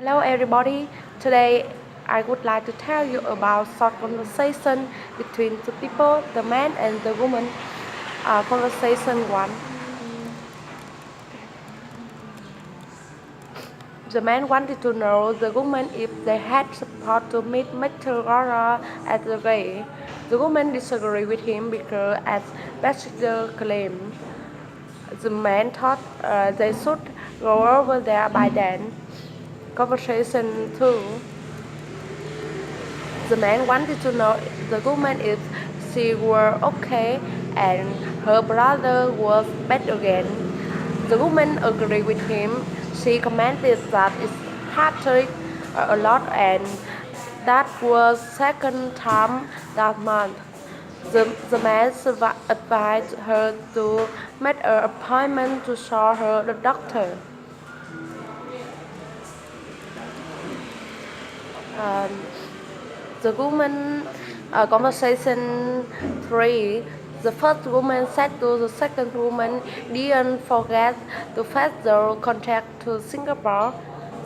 Hello everybody. Today I would like to tell you about short conversation between two people, the man and the woman. Conversation 1. The man wanted to know the woman if they had support to meet Mr. Gora at the way. The woman disagreed with him because, as Baxter claimed, the man thought they should go over there by then. Conversation 2. The man wanted to know the woman if she were okay and her brother was back again. The woman agreed with him. She commented that it hurted a lot and that was second time that month. The man advised her to make an appointment to show her the doctor. Um, The woman conversation 3. The first woman said to the second woman, didn't forget to fetch the contract to Singapore.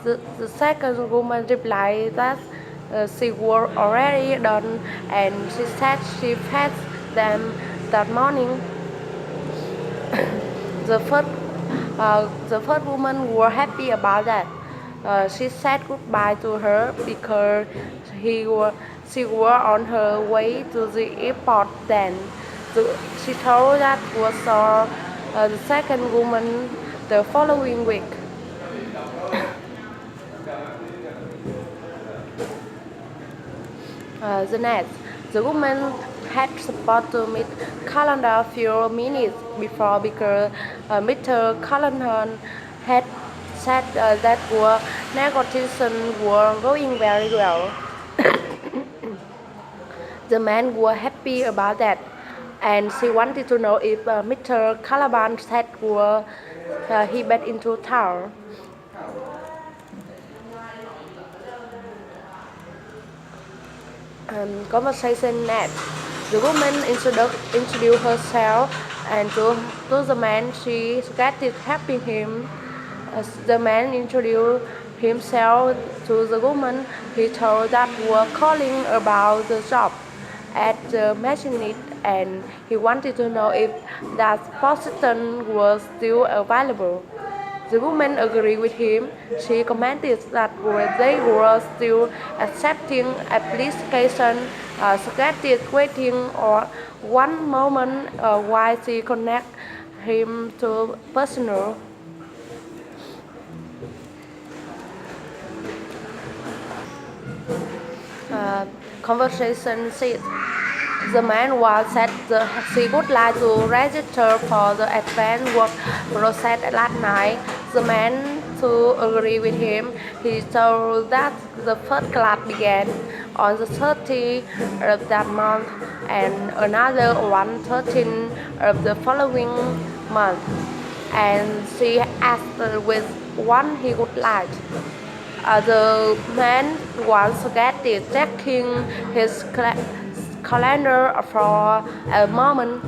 The second woman replied that she was already done and she said she fetched them that morning. The first, the first woman was happy about that. She said goodbye to her because she was on her way to the airport then. She told that was the second woman the following week. The next, the woman had supposed to meet Calendar a few minutes before because Mr. Calendar had said that our negotiations were going very well. The man was happy about that, and she wanted to know if Mr. Calaban said were he back into town. Conversation next. The woman introduced herself and to the man she suggested helping him. As the man introduced himself to the woman, he told that were calling about the job at the machinist and he wanted to know if that position was still available. The woman agreed with him. She commented that they were still accepting application, suggested waiting or one moment while she connect him to personal. Conversation 6. The man was said she would like to register for the advanced work process last night. The man to agree with him. He told that the first class began on the 30th of that month and another one 13th of the following month. And she asked which one he would like. The man once suggested checking his calendar for a moment.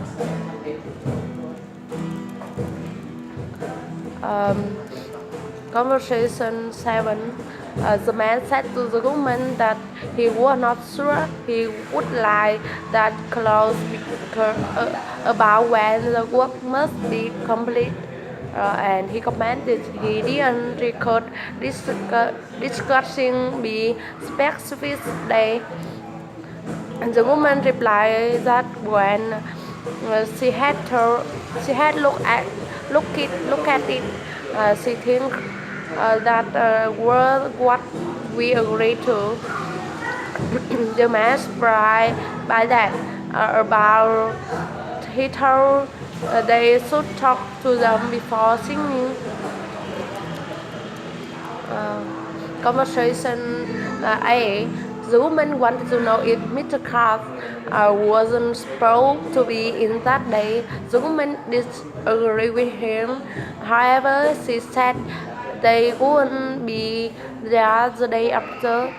Conversation 7. The man said to the woman that he was not sure he would like that close about when the work must be complete. And he commented he didn't record discussing the specific day. And the woman replied that when she had look at it, she think that was what we agreed to. The man surprised by that about he told they should talk to them before singing. Conversation A. The woman wanted to know if Mr. Kraft wasn't supposed to be in that day. The woman disagreed with him. However, she said they wouldn't be there the day after.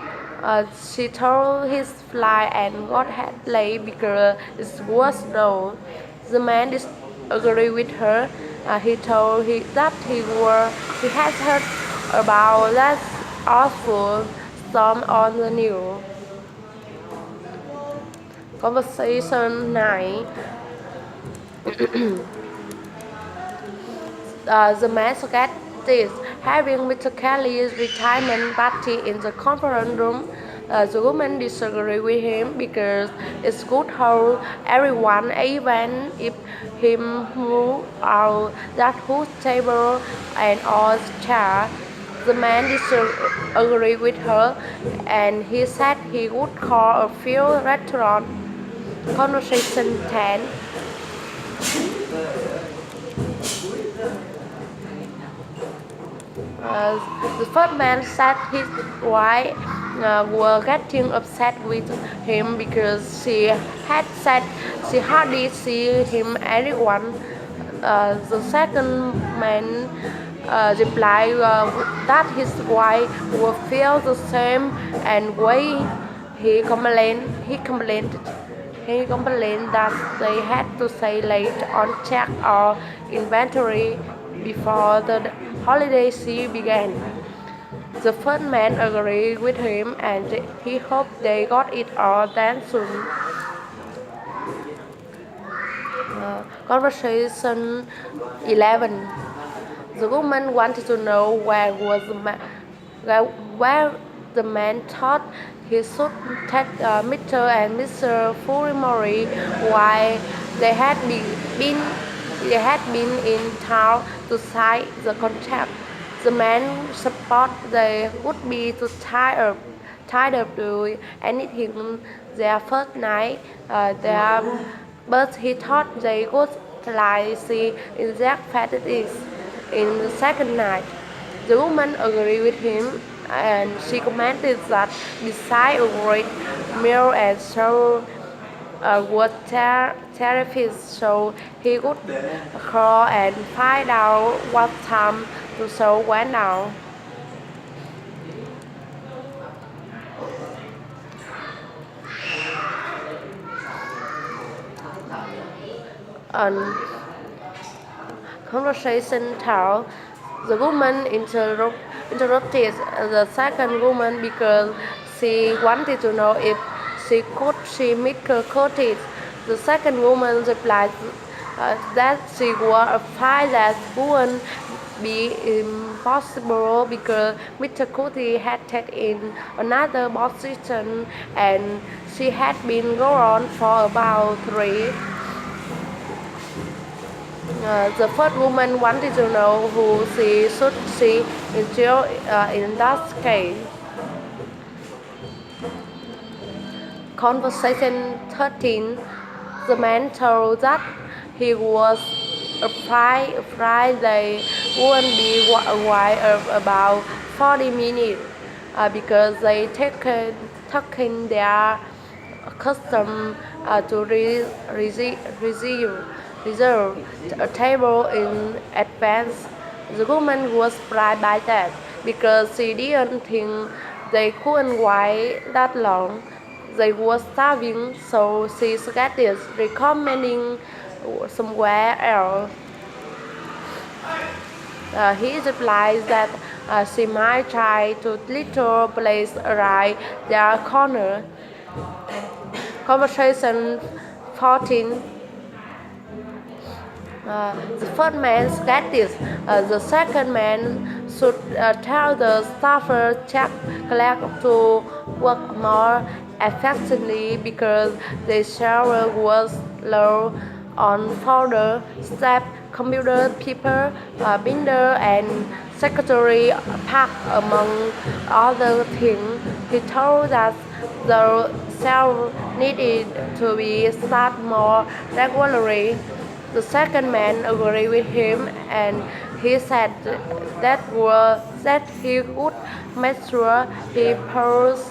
She told his flight and got late because it was snow. The man disagreed with her. He told that he had heard about that awful storm on the new. Conversation 9. The man suggested having Mr. Kelly's retirement party in the conference room. The woman disagreed with him because it's good how everyone, even if him who are that whose table and all chair. The man disagreed with her, and he said he would call a few restaurants. Conversation 10. The first man said his wife were getting upset with him because she had said she hardly see him anyone. The second man replied that his wife would feel the same, and why he complained that they had to stay late on check or inventory before the holiday season began. The first man agreed with him, and he hoped they got it all done soon. Conversation 11. The woman wanted to know where the man thought he should take Mr. and Mr. Furimori while they had been in town to sign the contract. The man supposed they would be too tired to anything their first night there, but he thought they would like see exact fatigues in the second night. The woman agreed with him, and she commented that besides a great meal and so was terrific, so he would call and find out what time the show went down. On conversation 12, the woman interrupted the second woman because she wanted to know if she make her curtis. The second woman replied that she was afraid that wouldn't be impossible because Mr. Curtis had taken another position and she had been gone for about 3. The first woman wanted to know who she should see in jail in that case. Conversation 13. The man told that he was afraid they wouldn't be away about 40 minutes because they taken their custom to reserve a table in advance. The woman was surprised by that because she didn't think they couldn't wait that long. They were starving, so she suggested recommending somewhere else. He replied that she might try to little place around their corner. Conversation 14. The first man suggested the second man should tell the staffer check clerk to work more effectively because the shower was low on folder, staff, computer, paper, binder, and secretary pack among other things. He told that the cell needed to be staffed more regularly. The second man agreed with him, and he said that he would make sure he posed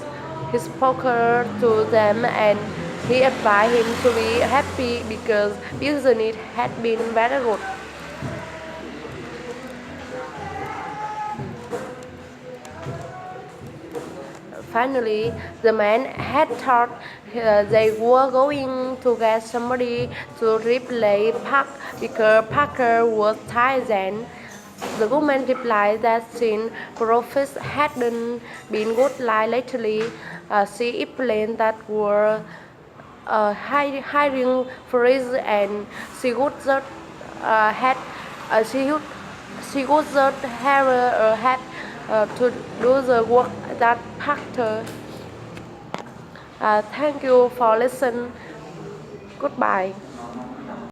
his poker to them, and he advised him to be happy because business had been very good. Finally, the man had thought they were going to get somebody to replace Parker because Parker was tired then. The woman replied that since profits hadn't been good lately, she explained that were hiring freeze and she would just had she would just have had to do the work that packed her. Thank you for listening. Goodbye.